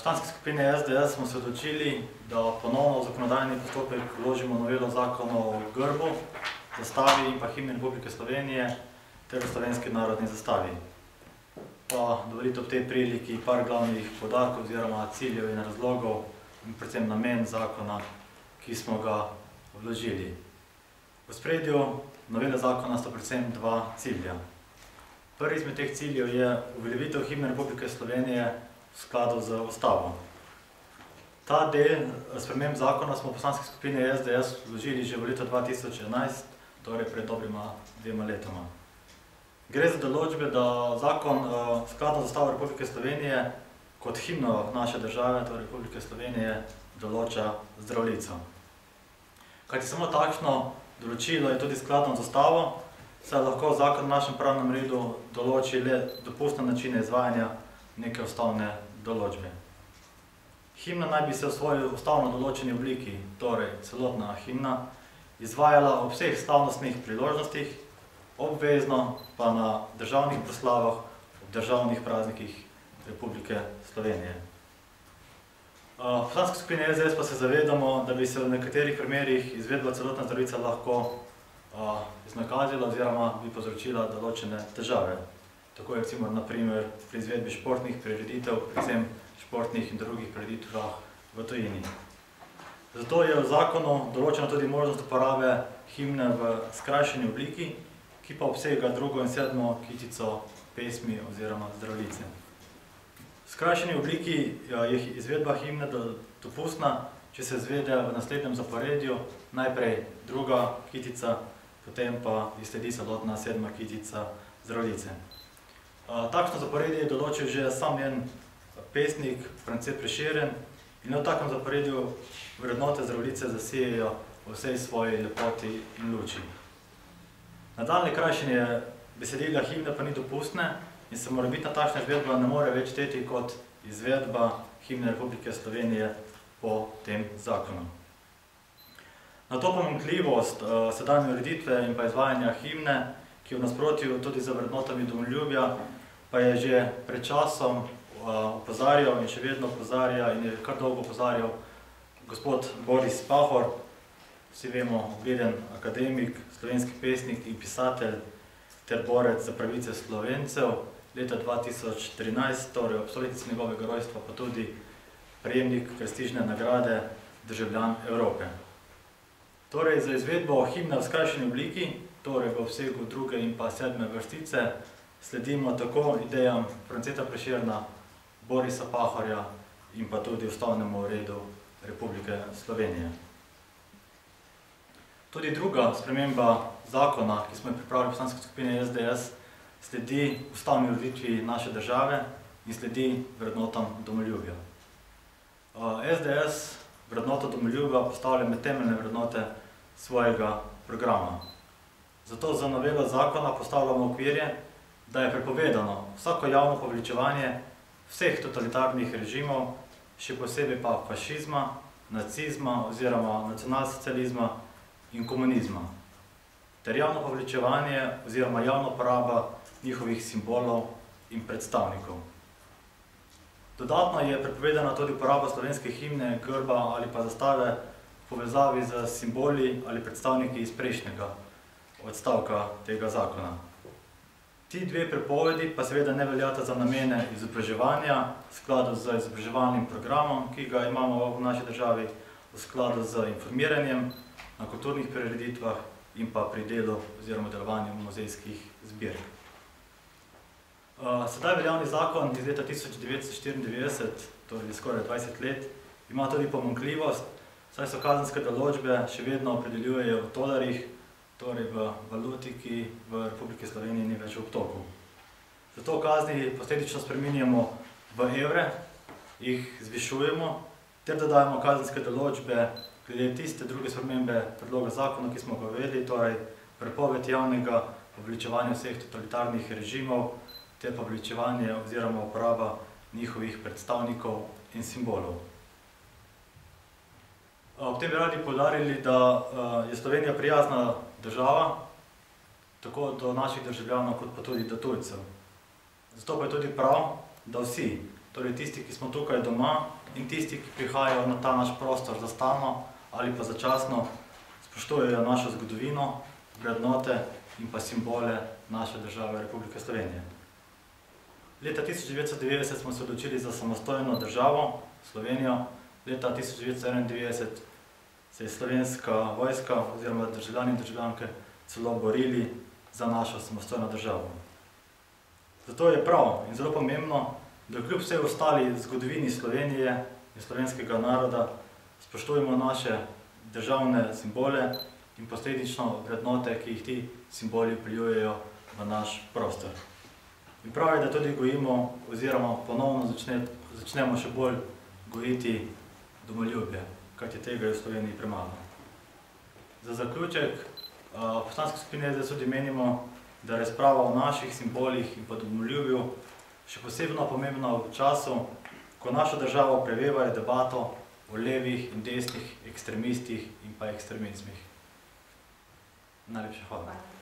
Poslanski skupini SDS smo se odločili, da ponovno v zakonodajni postopek vložimo novelo zakona o grbu, zastavi in pa himni Republike Slovenije ter slovenski narodni zastavi. Pa dovolite ob tej priliki par glavnih poudarkov oziroma ciljev in razlogov in predvsem namen zakona, ki smo ga vložili. V ospredju novele zakona sta predvsem dva cilja. Prvi izmed teh ciljev je uveljavitev himne Republike Slovenije v skladu z ustavo. Ta del sprememb zakona smo v Poslanski skupini SDS vložili že v letu 2011, torej pred dobrima 2 letoma. Gre za določbe, da zakon skladno z ustavo Republike Slovenije kot himno naše države, torej Republike Slovenije, določa Zdravljico. Kajti samo takšno določilo je tudi skladno z ustavo, saj lahko zakon v našem pravnem redu določi le dopustne načine izvajanja neke ustavne določbe. Himna naj bi se v svoji ustavno določeni obliki, torej celotna himna, izvajala ob vseh slavnostnih priložnostih, obvezno pa na državnih proslavah, ob državnih praznikih Republike Slovenije. V Poslanski skupini SDS pa se zavedamo, da bi se v nekaterih primerih izvedba celotna Zdravljica lahko iznakazila oziroma bi povzročila določene težave. Tako je recimo na primer pri izvedbi športnih prireditev, predvsem športnih in drugih prireditvah v tujini. Zato je v zakonu določena tudi možnost uporabe himne v skrajšani obliki, ki pa obsega 2. in 7. kitico pesmi oziroma Zdravljice. V skrajšani obliki je izvedba himne dopustna, če se izvede v naslednjem zaporedju, najprej 2. kitica, potem pa sledi celotna 7. kitica Zdravljice. Takšno zaporedje je določil že sam njen pesnik France Prešeren in v takem zaporedju vrednote Zdravljice zasijejo v vsej svoji lepoti in luči. Nadaljnje krajšanje besedila himne pa ni dopustne in se morebitna takšna izvedba ne more več šteti kot izvedba himne Republike Slovenije po tem zakonu. Na to pomanjkljivost sedanje ureditve in pa izvajanja himne, ki je v nasprotju tudi z vrednotami domoljubja, pa je že pred časom opozarjal in še vedno opozarja in je kar dolgo opozarjal gospod Boris Pahor, vsi vemo, ugleden akademik, slovenski pesnik in pisatelj ter borec za pravice Slovencev, leta 2013, torej ob stoletnici njegovega rojstva, pa tudi prejemnik prestižne nagrade Državljan Evrope. Torej, za izvedbo himne v skrajšani obliki, torej v obsegu 2. in pa 7. vrstice, sledimo tako idejam Franceta Prešerna, Borisa Pahorja in pa tudi ustavnemu redu Republike Slovenije. Tudi druga sprememba zakona, ki smo jo pripravili v Poslanski skupini SDS, sledi ustavni ureditvi naše države in sledi vrednotam domoljubja. SDS vrednoto domoljubja postavlja med temeljne vrednote svojega programa. Zato za novelo zakona postavljamo okvirje, da je prepovedano vsako javno poveličevanje vseh totalitarnih režimov, še posebej pa fašizma, nacizma oziroma nacionalsocializma in komunizma, ter javno poveličevanje oziroma javna uporaba njihovih simbolov in predstavnikov. Dodatno je prepovedana tudi uporaba slovenske himne, grba ali pa zastave v povezavi z simboli ali predstavniki iz prejšnjega odstavka tega zakona. Ti dve prepovedi pa seveda ne veljata za namene izobraževanja v skladu z izobraževalnim programom, ki ga imamo v naši državi, v skladu z informiranjem na kulturnih prireditvah in pa pri delu oziroma delovanju muzejskih zbirk. Sedaj veljavni zakon iz leta 1994, torej skoraj 20 let, ima tudi pomanjkljivost, saj so kazenske določbe še vedno opredeljujejo v tolarjih, torej v valuti, ki v Republiki Sloveniji ni več v obtoku. Zato kazni posledično spreminjamo v evre, jih zvišujemo, ter dodajamo kazenske določbe glede tiste druge spremembe predloga zakona, ki smo ga uvedli, torej prepoved javnega poveličevanja vseh totalitarnih režimov, ter poveličevanje oziroma uporaba njihovih predstavnikov in simbolov. Ob tem bi radi poudarili, da je Slovenija prijazna država, tako do naših državljanov, kot pa tudi do tujcev. Zato pa je tudi prav, da vsi, torej tisti, ki smo tukaj doma in tisti, ki prihajajo na ta naš prostor za stalno ali pa začasno, spoštujejo našo zgodovino, vrednote in pa simbole naše države Republike Slovenije. Leta 1990 smo se odločili za samostojno državo, Slovenijo. Leta 1991 se je slovenska vojska oziroma državljani in državljanke celo borili za našo samostojno državo. Zato je prav in zelo pomembno, da kljub vsej ostali zgodovini Slovenije in slovenskega naroda spoštujemo naše državne simbole in posledično vrednote, ki jih ti simboli vpeljujejo v naš prostor. In prav je, da tudi gojimo oziroma ponovno začnemo še bolj gojiti domoljubje, kajti tega je v Sloveniji premalo. Za zaključek, v poslanski skupini SDS tudi menimo, da je razprava o naših simbolih in pa domoljubju še posebno pomembna v času, ko našo državo prevevajo debato o levih in desnih ekstremistih in pa ekstremizmih. Najlepša hvala.